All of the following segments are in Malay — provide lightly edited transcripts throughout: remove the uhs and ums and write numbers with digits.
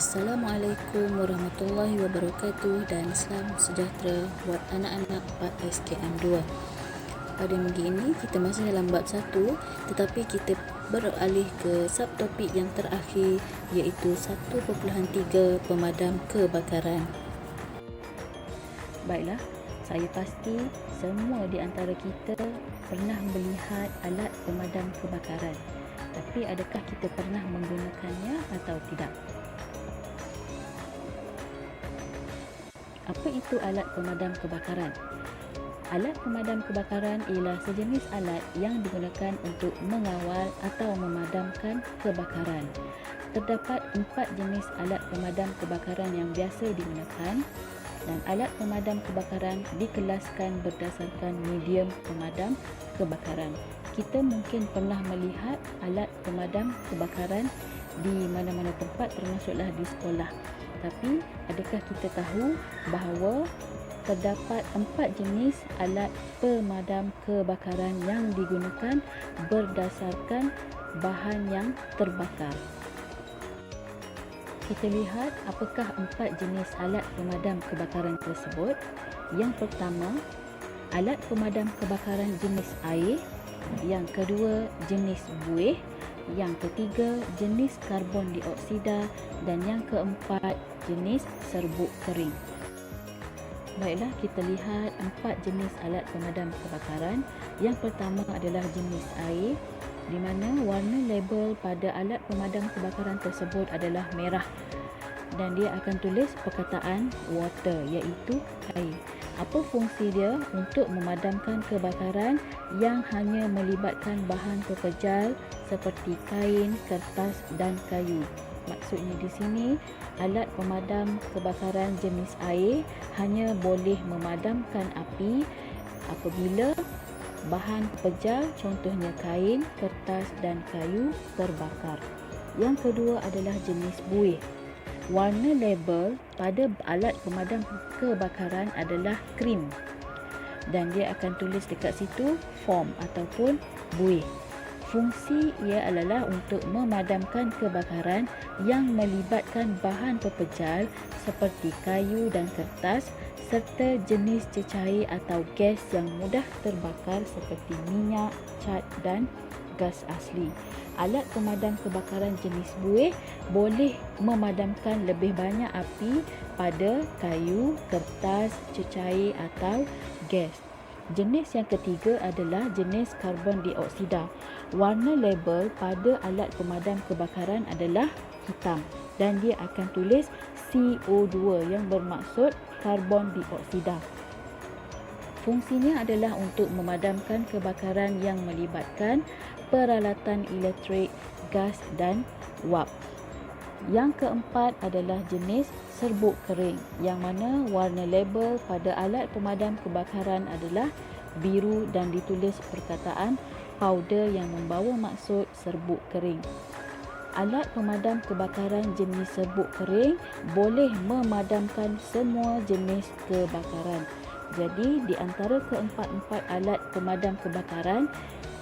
Assalamualaikum warahmatullahi wabarakatuh dan salam sejahtera buat anak-anak 4SKM2. Pada minggu ini kita masih dalam bab 1, tetapi kita beralih ke subtopik yang terakhir, iaitu 1.3 pemadam kebakaran. Baiklah, saya pasti semua di antara kita pernah melihat alat pemadam kebakaran. Tapi adakah kita pernah menggunakannya atau tidak? Apa itu alat pemadam kebakaran? Alat pemadam kebakaran ialah sejenis alat yang digunakan untuk mengawal atau memadamkan kebakaran. Terdapat 4 jenis alat pemadam kebakaran yang biasa digunakan, dan alat pemadam kebakaran dikelaskan berdasarkan medium pemadam kebakaran. Kita mungkin pernah melihat alat pemadam kebakaran di mana-mana tempat, termasuklah di sekolah. Tapi adakah kita tahu bahawa terdapat 4 jenis alat pemadam kebakaran yang digunakan berdasarkan bahan yang terbakar? Kita lihat apakah 4 jenis alat pemadam kebakaran tersebut. Yang pertama, alat pemadam kebakaran jenis air. Yang kedua, jenis buih. Yang ketiga, jenis karbon dioksida. Dan yang keempat, jenis serbuk kering. Baiklah, kita lihat 4 jenis alat pemadam kebakaran. Yang pertama adalah jenis air, di mana warna label pada alat pemadam kebakaran tersebut adalah merah, dan dia akan tulis perkataan water, iaitu air. Apa fungsi dia? Untuk memadamkan kebakaran yang hanya melibatkan bahan pepejal seperti kain, kertas dan kayu. Maksudnya di sini, alat pemadam kebakaran jenis air hanya boleh memadamkan api apabila bahan pepejal, contohnya kain, kertas dan kayu, terbakar. Yang kedua adalah jenis buih. Warna label pada alat pemadam kebakaran adalah krim, dan dia akan tulis dekat situ foam ataupun buih. Fungsi ia adalah untuk memadamkan kebakaran yang melibatkan bahan pepejal seperti kayu dan kertas, serta jenis cecair atau gas yang mudah terbakar seperti minyak, cat dan gas asli. Alat pemadam kebakaran jenis buih boleh memadamkan lebih banyak api pada kayu, kertas, cecair atau gas. Jenis yang ketiga adalah jenis karbon dioksida. Warna label pada alat pemadam kebakaran adalah hitam, dan dia akan tulis CO2 yang bermaksud karbon dioksida. Fungsinya adalah untuk memadamkan kebakaran yang melibatkan peralatan elektrik, gas dan wap. Yang keempat adalah jenis serbuk kering, yang mana warna label pada alat pemadam kebakaran adalah biru dan ditulis perkataan powder yang membawa maksud serbuk kering. Alat pemadam kebakaran jenis serbuk kering boleh memadamkan semua jenis kebakaran. Jadi di antara keempat-empat alat pemadam kebakaran,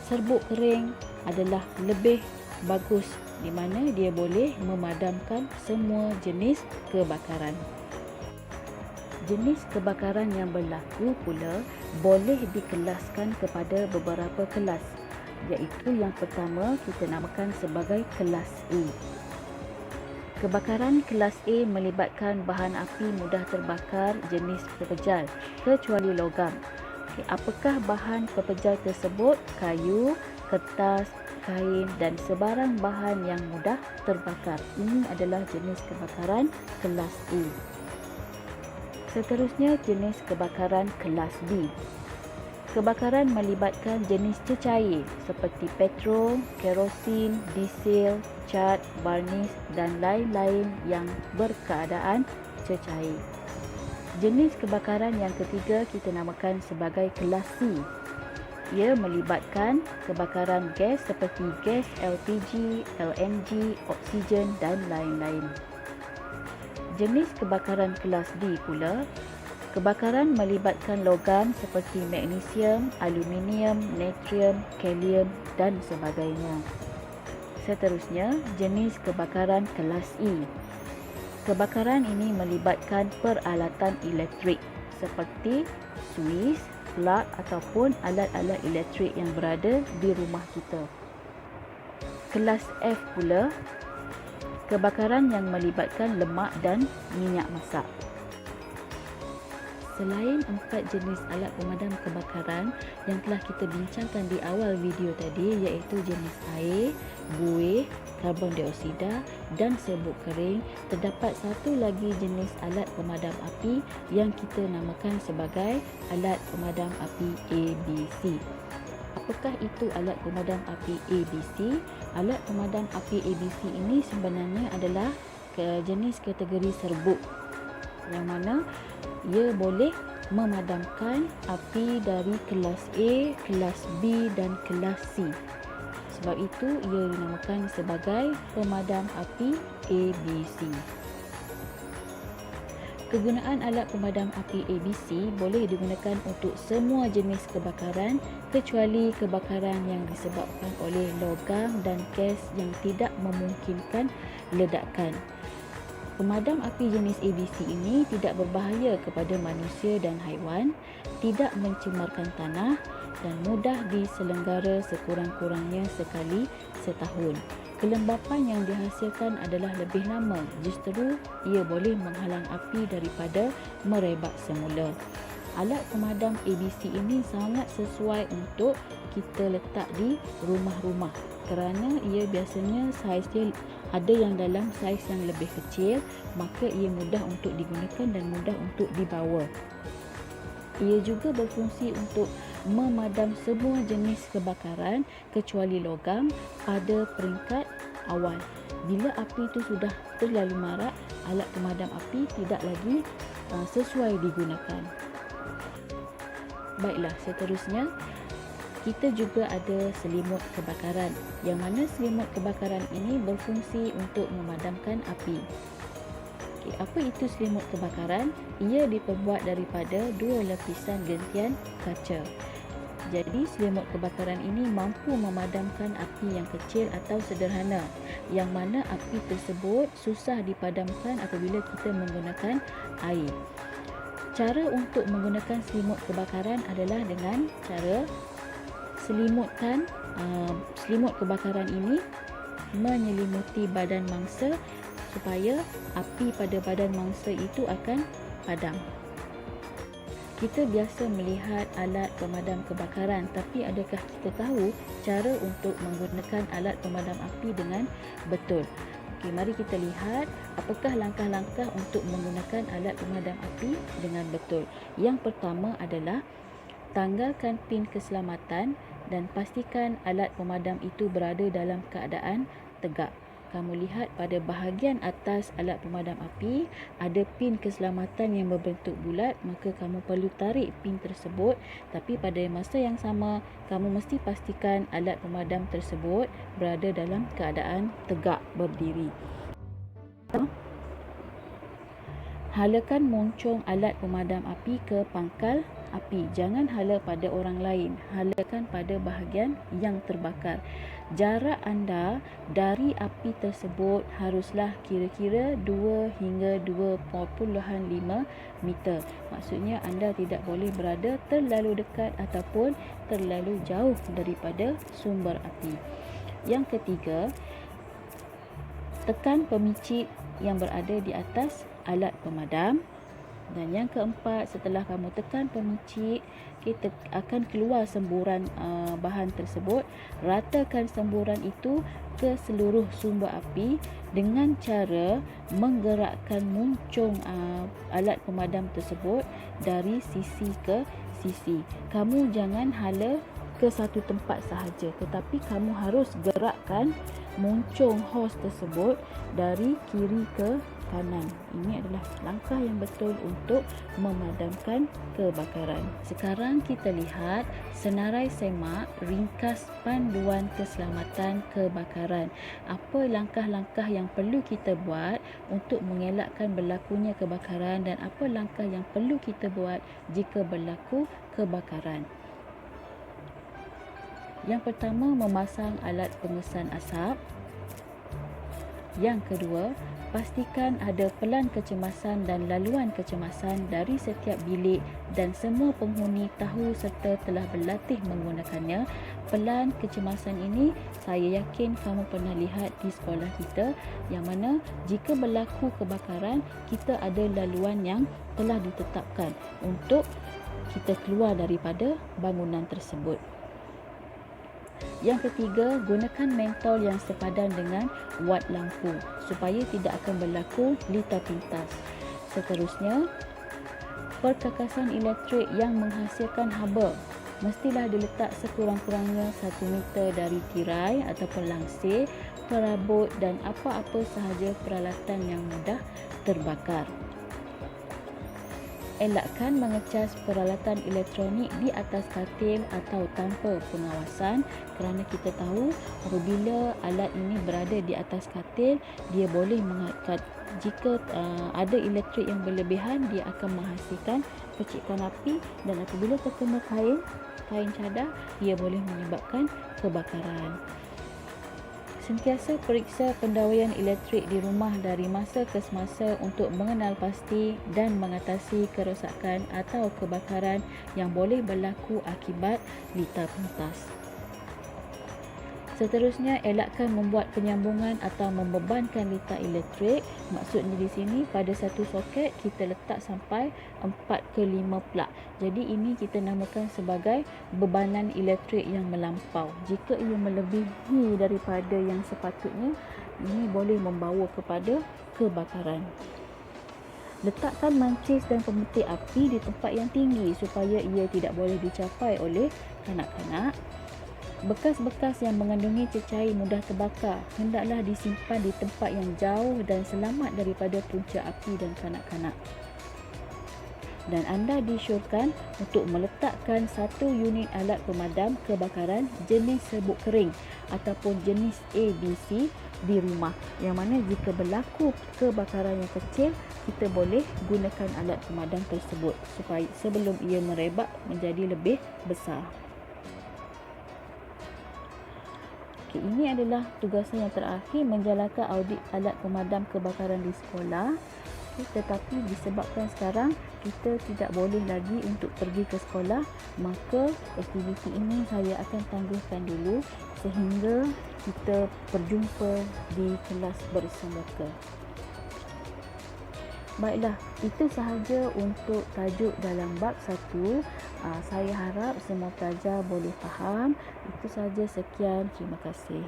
serbuk kering adalah lebih bagus, di mana dia boleh memadamkan semua jenis kebakaran. Jenis kebakaran yang berlaku pula boleh dikelaskan kepada beberapa kelas, iaitu yang pertama kita namakan sebagai kelas A. Kebakaran kelas A melibatkan bahan api mudah terbakar jenis pepejal, kecuali logam. Apakah bahan pepejal tersebut? Kayu, kertas, kain dan sebarang bahan yang mudah terbakar. Ini adalah jenis kebakaran kelas A. Seterusnya, jenis kebakaran kelas B. Kebakaran melibatkan jenis cecair seperti petrol, kerosin, diesel, cat, varnis dan lain-lain yang berkeadaan cecair. Jenis kebakaran yang ketiga kita namakan sebagai kelas C. Ia melibatkan kebakaran gas seperti gas LPG, LNG, oksigen dan lain-lain. Jenis kebakaran kelas D pula, kebakaran melibatkan logam seperti magnesium, aluminium, natrium, kalium dan sebagainya. Seterusnya, jenis kebakaran kelas E. Kebakaran ini melibatkan peralatan elektrik seperti suis, plug ataupun alat-alat elektrik yang berada di rumah kita. Kelas F pula, kebakaran yang melibatkan lemak dan minyak masak. Selain 4 jenis alat pemadam kebakaran yang telah kita bincangkan di awal video tadi, iaitu jenis air, buih, karbon dioksida dan serbuk kering, terdapat satu lagi jenis alat pemadam api yang kita namakan sebagai alat pemadam api ABC. Apakah itu alat pemadam api ABC? Alat pemadam api ABC ini sebenarnya adalah jenis kategori serbuk, yang mana ia boleh memadamkan api dari kelas A, kelas B dan kelas C. Sebab itu ia dinamakan sebagai pemadam api ABC. Kegunaan alat pemadam api ABC boleh digunakan untuk semua jenis kebakaran kecuali kebakaran yang disebabkan oleh logam dan gas yang tidak memungkinkan ledakan. Pemadam api jenis ABC ini tidak berbahaya kepada manusia dan haiwan, tidak mencemarkan tanah dan mudah diselenggara sekurang-kurangnya sekali setahun. Kelembapan yang dihasilkan adalah lebih lama, justru ia boleh menghalang api daripada merebak semula. Alat pemadam ABC ini sangat sesuai untuk kita letak di rumah-rumah kerana ia biasanya saiz dia ada yang dalam saiz yang lebih kecil, maka ia mudah untuk digunakan dan mudah untuk dibawa. Ia juga berfungsi untuk memadam semua jenis kebakaran kecuali logam pada peringkat awal. Bila api itu sudah terlalu marak, alat pemadam api tidak lagi sesuai digunakan. Baiklah, seterusnya kita juga ada selimut kebakaran, yang mana selimut kebakaran ini berfungsi untuk memadamkan api. Apa itu selimut kebakaran? Ia diperbuat daripada 2 lapisan gentian kaca. Jadi selimut kebakaran ini mampu memadamkan api yang kecil atau sederhana, yang mana api tersebut susah dipadamkan apabila kita menggunakan air. Cara untuk menggunakan selimut kebakaran adalah dengan cara selimut kebakaran ini menyelimuti badan mangsa supaya api pada badan mangsa itu akan padam. Kita biasa melihat alat pemadam kebakaran, tapi adakah kita tahu cara untuk menggunakan alat pemadam api dengan betul? Okey, mari kita lihat apakah langkah-langkah untuk menggunakan alat pemadam api dengan betul. Yang pertama adalah tanggalkan pin keselamatan dan pastikan alat pemadam itu berada dalam keadaan tegak. Kamu lihat pada bahagian atas alat pemadam api ada pin keselamatan yang berbentuk bulat, maka kamu perlu tarik pin tersebut, tapi pada masa yang sama kamu mesti pastikan alat pemadam tersebut berada dalam keadaan tegak berdiri. Halakan moncong alat pemadam api ke pangkal api. Jangan hala pada orang lain, halakan pada bahagian yang terbakar. Jarak anda dari api tersebut haruslah kira-kira 2 hingga 2.5 meter. Maksudnya anda tidak boleh berada terlalu dekat ataupun terlalu jauh daripada sumber api. Yang ketiga, tekan pemicit yang berada di atas alat pemadam. Dan yang keempat, setelah kamu tekan pemicit, kita akan keluar semburan bahan tersebut. Ratakan semburan itu ke seluruh sumber api dengan cara menggerakkan moncong alat pemadam tersebut dari sisi ke sisi. Kamu jangan hala ke satu tempat sahaja, tetapi kamu harus gerakkan moncong hos tersebut dari kiri ke kanan. Ini adalah langkah yang betul untuk memadamkan kebakaran. Sekarang kita lihat senarai semak ringkas panduan keselamatan kebakaran. Apa langkah-langkah yang perlu kita buat untuk mengelakkan berlakunya kebakaran dan apa langkah yang perlu kita buat jika berlaku kebakaran. Yang pertama, memasang alat pengesan asap. Yang kedua, Pastikan ada pelan kecemasan dan laluan kecemasan dari setiap bilik dan semua penghuni tahu serta telah berlatih menggunakannya. Pelan kecemasan ini saya yakin kamu pernah lihat di sekolah kita, yang mana jika berlaku kebakaran, kita ada laluan yang telah ditetapkan untuk kita keluar daripada bangunan tersebut. Yang ketiga, gunakan mentol yang sepadan dengan wat lampu supaya tidak akan berlaku lita pintas. Seterusnya, perkakasan elektrik yang menghasilkan haba mestilah diletak sekurang-kurangnya 1 meter dari tirai ataupun langsir, perabot dan apa-apa sahaja peralatan yang mudah terbakar. Elakkan mengecas peralatan elektronik di atas katil atau tanpa pengawasan, kerana kita tahu apabila alat ini berada di atas katil, dia boleh mengangkat, jika ada elektrik yang berlebihan, dia akan menghasilkan percikan api, dan apabila terkena kain cadar, ia boleh menyebabkan kebakaran. Sentiasa periksa pendawaian elektrik di rumah dari masa ke semasa untuk mengenal pasti dan mengatasi kerosakan atau kebakaran yang boleh berlaku akibat lita pintas. Seterusnya, elakkan membuat penyambungan atau membebankan lita elektrik. Maksudnya di sini, pada satu soket kita letak sampai 4 ke 5 plug. Jadi ini kita namakan sebagai bebanan elektrik yang melampau. Jika ia melebihi daripada yang sepatutnya, ini boleh membawa kepada kebakaran. Letakkan mancis dan pemetik api di tempat yang tinggi supaya ia tidak boleh dicapai oleh kanak-kanak. Bekas-bekas yang mengandungi cecair mudah terbakar hendaklah disimpan di tempat yang jauh dan selamat daripada punca api dan kanak-kanak. Dan anda disyorkan untuk meletakkan 1 unit alat pemadam kebakaran jenis serbuk kering ataupun jenis ABC di rumah, yang mana jika berlaku kebakaran yang kecil, kita boleh gunakan alat pemadam tersebut supaya sebelum ia merebak menjadi lebih besar. Okay, ini adalah tugasan yang terakhir, menjalankan audit alat pemadam kebakaran di sekolah. Okay, tetapi disebabkan sekarang kita tidak boleh lagi untuk pergi ke sekolah, maka aktiviti ini saya akan tangguhkan dulu sehingga kita berjumpa di kelas bersemuka. Baiklah, itu sahaja untuk tajuk dalam bab 1. Saya harap semua pelajar boleh faham. Itu sahaja, sekian, terima kasih.